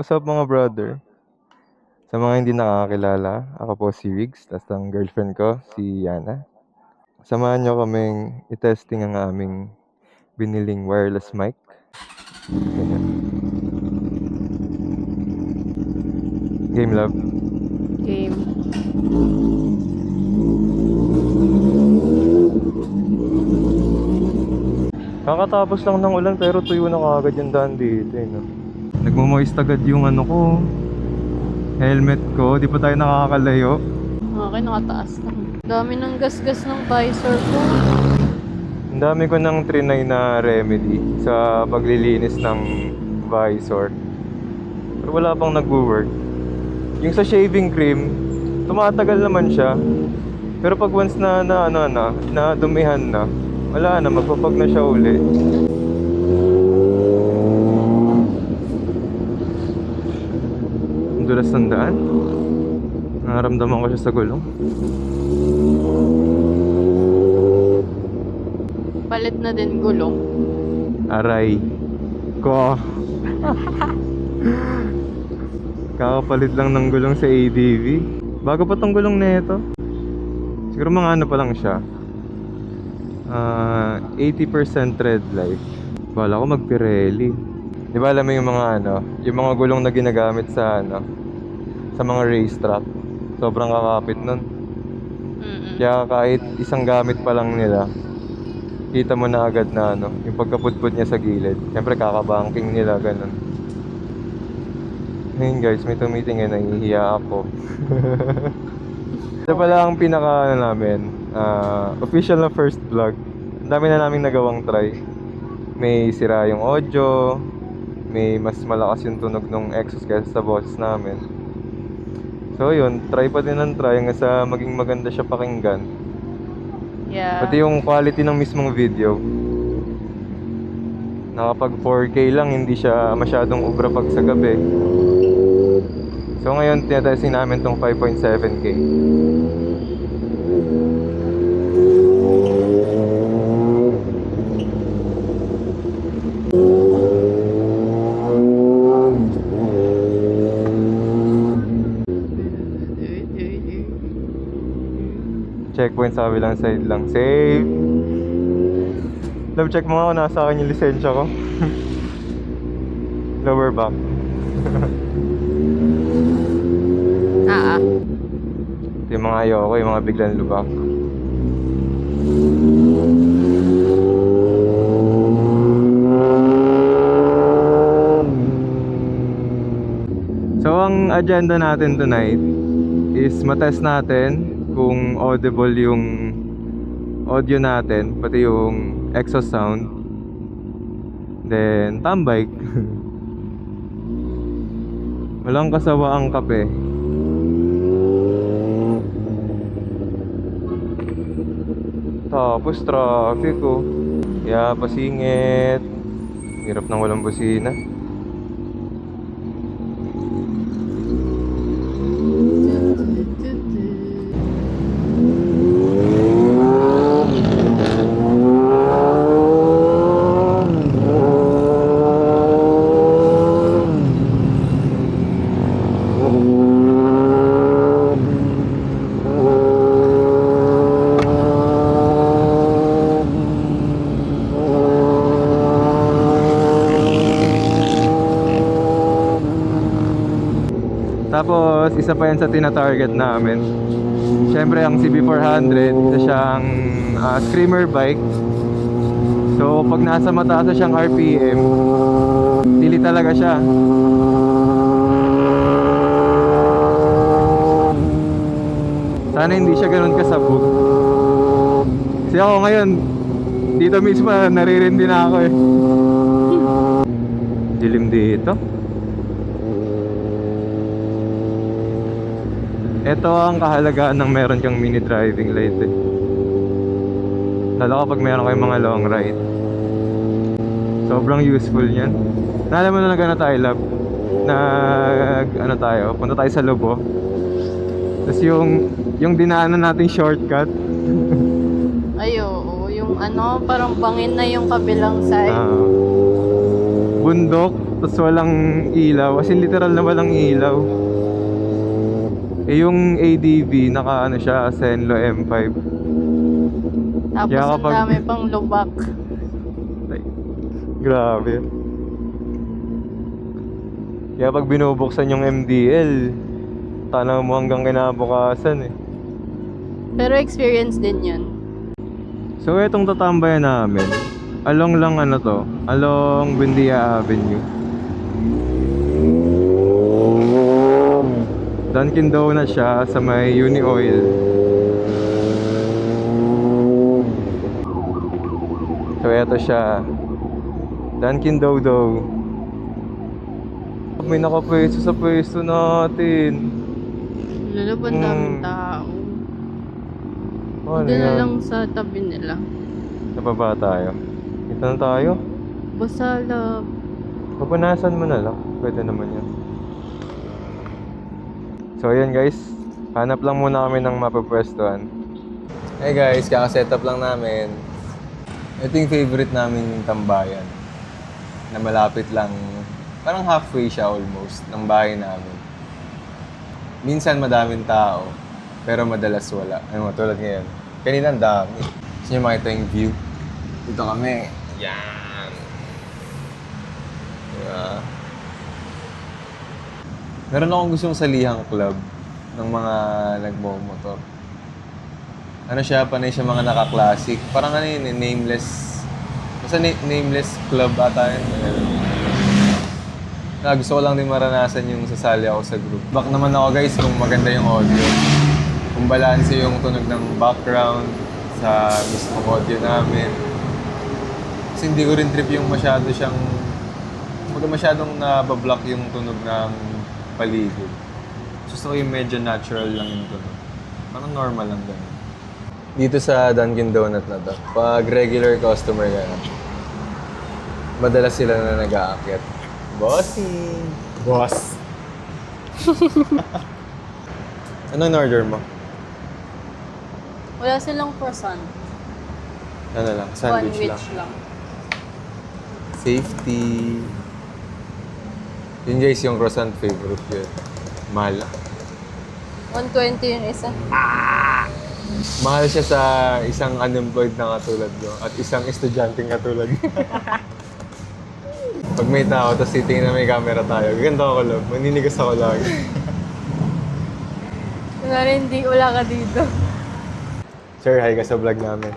What's up mga brother? Sa mga hindi nakakakilala, ako po si Wigs, tas ang girlfriend ko, si Yana. Samahan nyo kaming i-testing ang aming biniling wireless mic. Ganyan. Game love. Game. Kakatapos lang ng ulan pero tuyo na kaagad yung daan dito no? Nagmo-moist agad yung ano ko, helmet ko, di pa tayo nakakalayo. Okay, nakataas na. Dami ng gas-gas ng visor ko. Ang dami ko nang trinay na remedy sa paglilinis ng visor. Pero wala pang nagwo-work. Yung sa shaving cream, tumatagal naman siya. Pero pag once na dumihan na, wala na, magpapag na siya uli. Ang dulas ng daan. Nararamdaman ko siya sa gulong. Palit na din gulong. Aray ko. Kakapalit lang ng gulong sa ADV. Bago pa tong gulong na ito. Siguro mga ano pa lang siya. 80% red light. Bala ko mag-Pirelli. Di ba alam mo yung mga yung mga gulong na ginagamit sa sa mga racetrack. Sobrang kakapit nun. Kaya kahit isang gamit pa lang nila, kita mo na agad na yung pagkapudpud niya sa gilid. Siyempre kakabanking nila, ganun. Ayun guys, may tumitingin, nahihiya ako. Ito pala ang pinaka namin, official na first vlog. Ang dami na naming nagawang try. May sira yung audio, may mas malakas yung tunog ng exhaust kaysa sa boses namin. So yun, try pa din ng try hanggang sa maging maganda siya pakinggan. Yeah. Pati yung quality ng mismong video, nakapag 4K lang, hindi siya masyadong ubra pag sa gabi. So ngayon, tinatesting namin tong 5.7K. Checkpoint sa kabilang side lang. Safe! Love, check mo nga kung nasa akin yung lisensya ko. Lower back. Ito yung mga ayoko, yung mga biglang lubak. So ang agenda natin tonight is matest natin kung audible yung audio natin, pati yung exhaust sound. Then tambike. Walang kasawa ang kape. Tapos traffic oh. Kaya pasingit. Hirap ng walang busina. Tapos isa pa yan sa tina-target namin. Siyempre ang CB400, isa siyang screamer bike. So pag nasa mataas na siyang RPM, tili talaga siya. Sana hindi siya ganun kasabog. Kasi ako ngayon, dito mismo naririndi na ako eh. Dilim dito. Ito ang kahalagaan ng meron kang mini driving light eh. Lalo kapag meron kayong mga long ride. Sobrang useful yan. Naalam mo na nag-ano tayo, lab? Punta tayo sa Lobo. Tapos yung dinaanan nating shortcut. Ay, oo. Yung parang bangin na yung kabilang side. bundok, tapos walang ilaw. As in, literal na walang ilaw. Eh, yung ADV, naka ano siya, Senlo M5. Tapos Kaya ang kapag- dami pang lubak. Like, grabe. Kaya pag binubuksan yung MDL, tanaw mo hanggang kinabukasan eh. Pero experience din yun. So etong tatambayan namin, along lang ano to, along Buendia Avenue. Dunkin Donuts siya sa may Uni Oil. So eto siya, Dunkin Dodo. May nakapwesto sa pwesto natin. Lalaban daming tao. Ano Doon na yan? lang sa tabi nila. Nababa tayo. Ito na tayo. Basalab. Papunasan mo na lang. Pwede naman yan. So ayan guys, hanap lang muna kami ng mapapwestuhan. Hey guys, kaka-setup lang namin. Ito yung favorite namin tambayan. Na malapit lang, parang halfway siya almost ng bahay namin. Minsan madaming tao, pero madalas wala. Ano, tulad ngayon. Kanina ang dami. Gusto nyo makita yung view? Dito kami. Yan. Diba? Meron akong gustong salihang club ng mga nagmo-motor. Ano siya, panay siya mga naka-classic. Parang ano yun, nameless. Basta nameless club ata yun. Gusto ko lang din maranasan yung sasali ako sa group. Back naman ako guys kung maganda yung audio. Kung balanse yung tunog ng background sa mismong audio namin. Kasi hindi ko rin trip yung masyado siyang... masyadong nabablock yung tunog ng paligid. Gusto ko yung medyo natural lang yung tunog. Parang normal lang ganun. Dito sa Dunkin Donut na to, pag regular customer ka na, madalas sila na nag-aakyat. Bossing! Boss! Anong order mo? Wala silang croissant. Ano lang? Sandwich lang. lang. Safety. Yun guys, yung croissant favorite ko yun. Mahal. 120 yung isa. Mahal siya sa isang unemployed na katulad ko at isang estudyanteng katulad ko. Pag may tao, tapos titingin na may camera tayo, ganda ako lang. Maninigas ako lagi. Kunwari hindi wala ka dito. Sir, hi ka sa vlog namin.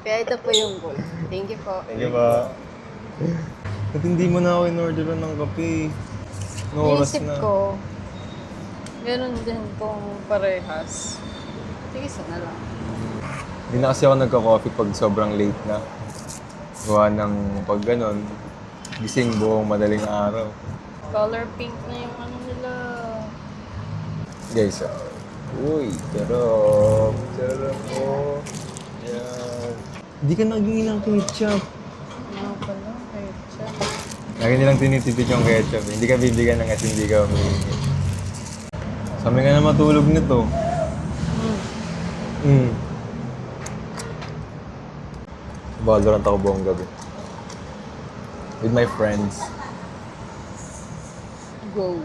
Kaya ito po yung goal. Thank you po. Thank you ba? At hindi mo na ako in-orderan ng kape. No oras Naisip na. ko, meron din tong parehas. Sige, isa na lang. Hindi na kasi ako nagka-coffee pag sobrang late na. Gawa ng pag ganon, gising buong madaling araw. Color pink na yung ano nila. Guys, uy, charot. Charot mo. Yan. Hindi ka naging ng ketchup. Ano pala? Ketchup. Lagi nilang tinitipid yung ketchup. Hindi ka bibigyan ng asin, hindi ka humihingi. Sabi nga na matulog nito. Valorant ako buong gabi. With my friends. Go.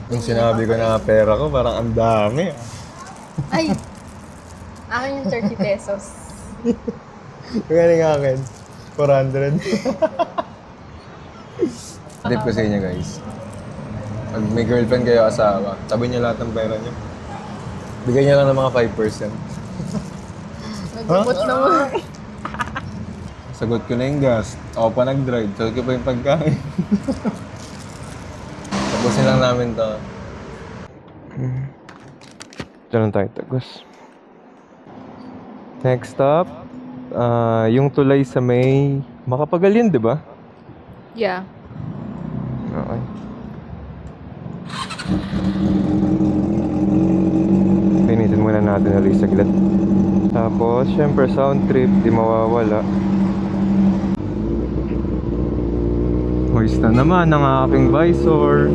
Nung sinabi ko na pera ko, parang ang dami. Ay! Akin yung 30 pesos. Kaya nga akin, 400. Tip ko sa inyo guys. Pag may girlfriend kayo asawa, tabi niyo lahat ng pera niyo. Bigyan niyo lang ng mga 5%. Nagpupot naman. Sagot ko na yung gas. Ako pa nag-drive. Sagot ko pa yung pagkain. Tapusin lang namin to. Diyan tayo tagos. Next stop, yung tulay sa may Makapagal yun, di ba? Yeah. Okay. Painitin muna natin ulit saglit. Tapos, syempre sound trip, di mawawala. Hoist na naman ang aking visor.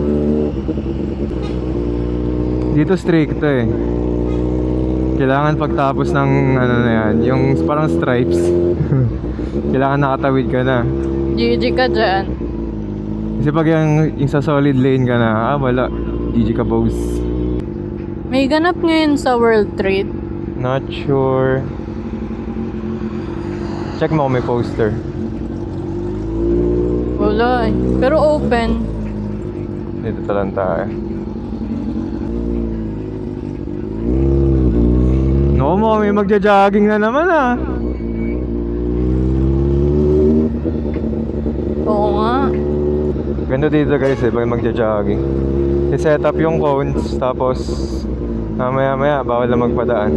Dito strict eh. Kailangan pagtapos ng ano na yan, yung parang stripes. Kailangan nakatawid ka na. GG ka dyan. Kasi pag yung sa solid lane ka na, wala. GG ka boss. May ganap ngayon sa World Trade. Not sure. Check mo kung may poster. Wala eh. Pero open. Dito talang tayo. No mo, may magja-jogging na naman ah. Oo nga. Ganda dito guys eh, pag magja-jogging. I-set up yung cones, tapos maya bawal na magpadaan.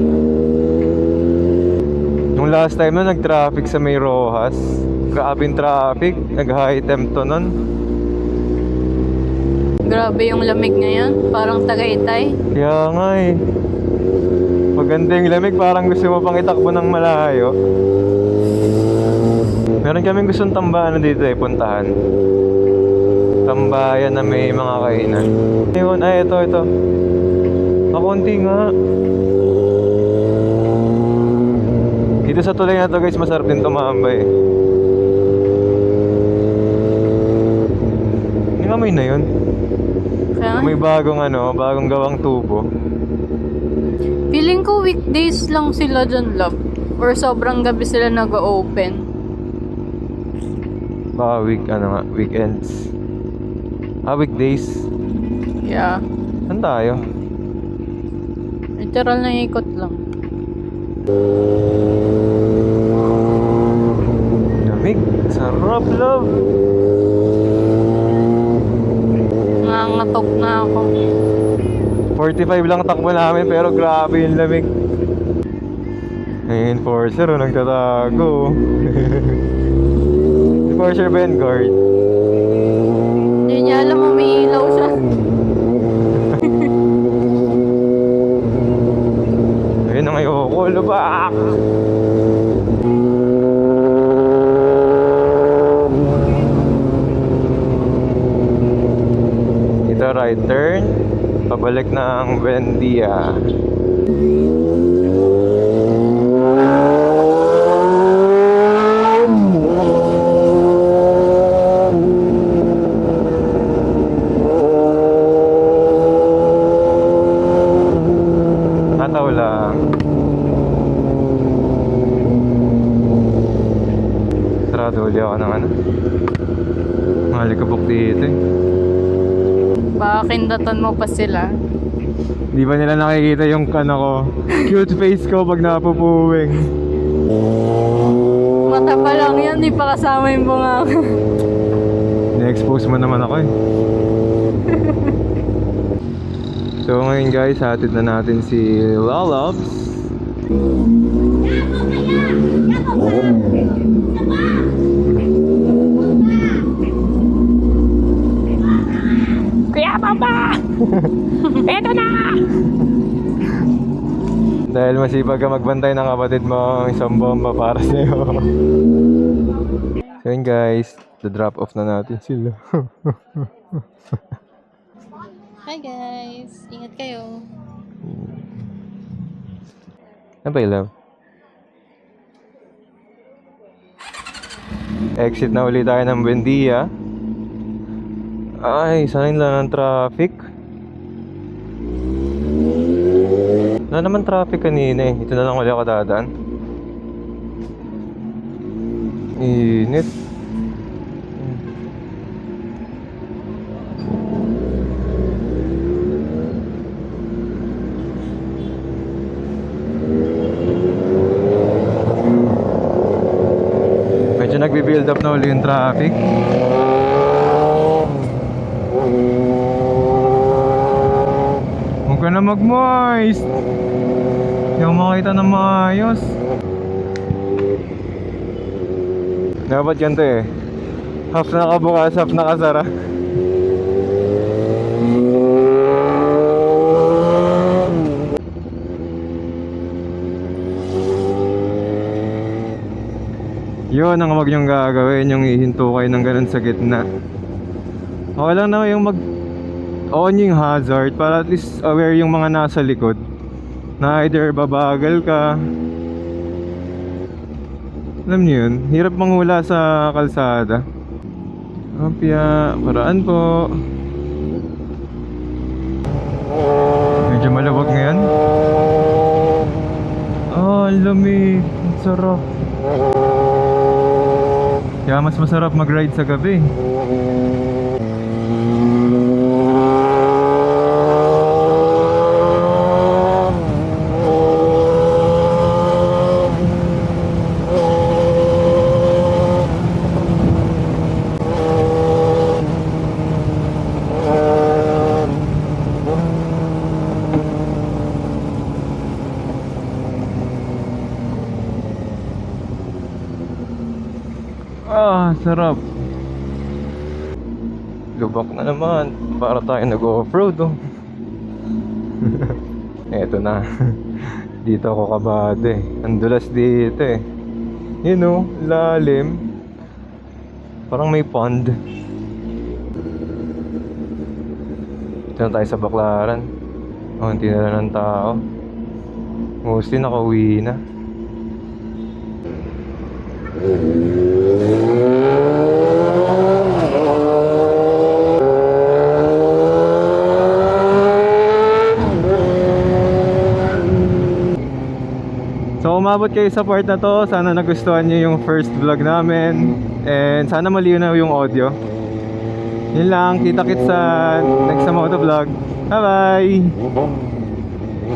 Nung last time na nag-traffic sa may Rojas, grabing traffic, nag-high temp to nun. Grabe yung lamig ngayon. Parang Tagaytay. Kaya nga eh. Maganda yung lamig, parang gusto mo pang itakbo ng malayo. Meron kaming gustong tambahan dito eh, puntahan. Tambayan na may mga kainan. Ayun, ay ito. Makunti nga. Dito sa tulay na to guys, masarap din tumambay. Yung amoy na yun. Kaya, May bagong gawang tubo. feeling ko weekdays lang sila dyan, love. Or sobrang gabi sila nag-open. Baka weekends. Weekdays. Yeah. Saan tayo? Literal na ikot lang. Lamig. Sarap, love. Nangangatok na ako. 45 lang takbo namin pero grabe yung lamig. Ay, enforcer nagtatago. Enforcer ba yan, guard? Hindi niya alam may ilaw siya. Ayun ang ayoko, lubak! Ito right turn, pabalik ng Buendia. Nataw lang. Sarado uli ako ng malikabok dito eh. Baka kindatan mo pa sila. Di ba nila nakikita yung ko? Cute face ko pag napupuwing. Mata pa lang yan, di pa kasama yung bunga. Na-expose mo naman ako eh. So ngayon guys, hatid na natin si Lolops. Kuya Papa! Eto na! Dahil masipag ka magbantay ng kapatid mo, isang bomba para sa'yo. So yun guys, the-drop off na natin sila. Hi guys! Ingat kayo. Ano ba ilaw? Exit na ulit tayo ng Buendia. Ay, saan lang ng traffic? Wala naman traffic kanina eh. Ito na lang ulit ako dadaan. Init. Medyo nagbi-build up na uli yung traffic. Huwag ka na mag-moist. Hindi ako makita ng maayos. Dapat ganito eh. Half na nakabukas, half nakasara. Yun ang wag niyong gagawin, yung ihinto kayo ng ganun sa gitna. Okay lang na yung on yung hazard para at least aware yung mga nasa likod na either babagal ka. Alam niyo yun, hirap manghula sa kalsada. Opya, paraan po. Medyo malawag ngayon. Oh, ang lamig. Ang sarap. Kaya mas masarap mag-ride sa gabi. Ah, sarap. Lubak na naman. Para tayo nag-off-road, oh. Eto na. Dito ako kabado eh. Ang dulas dito eh. Yun oh, lalim. Parang may pond. Dito na tayo sa Baclaran. Oh, hindi na lang ng tao. Mostly nakauwi na. So umabot kayo sa part na to. Sana nagustuhan nyo yung first vlog namin. And sana malinaw yung audio. Yun lang. Kita-kits sa next na motovlog. Bye bye!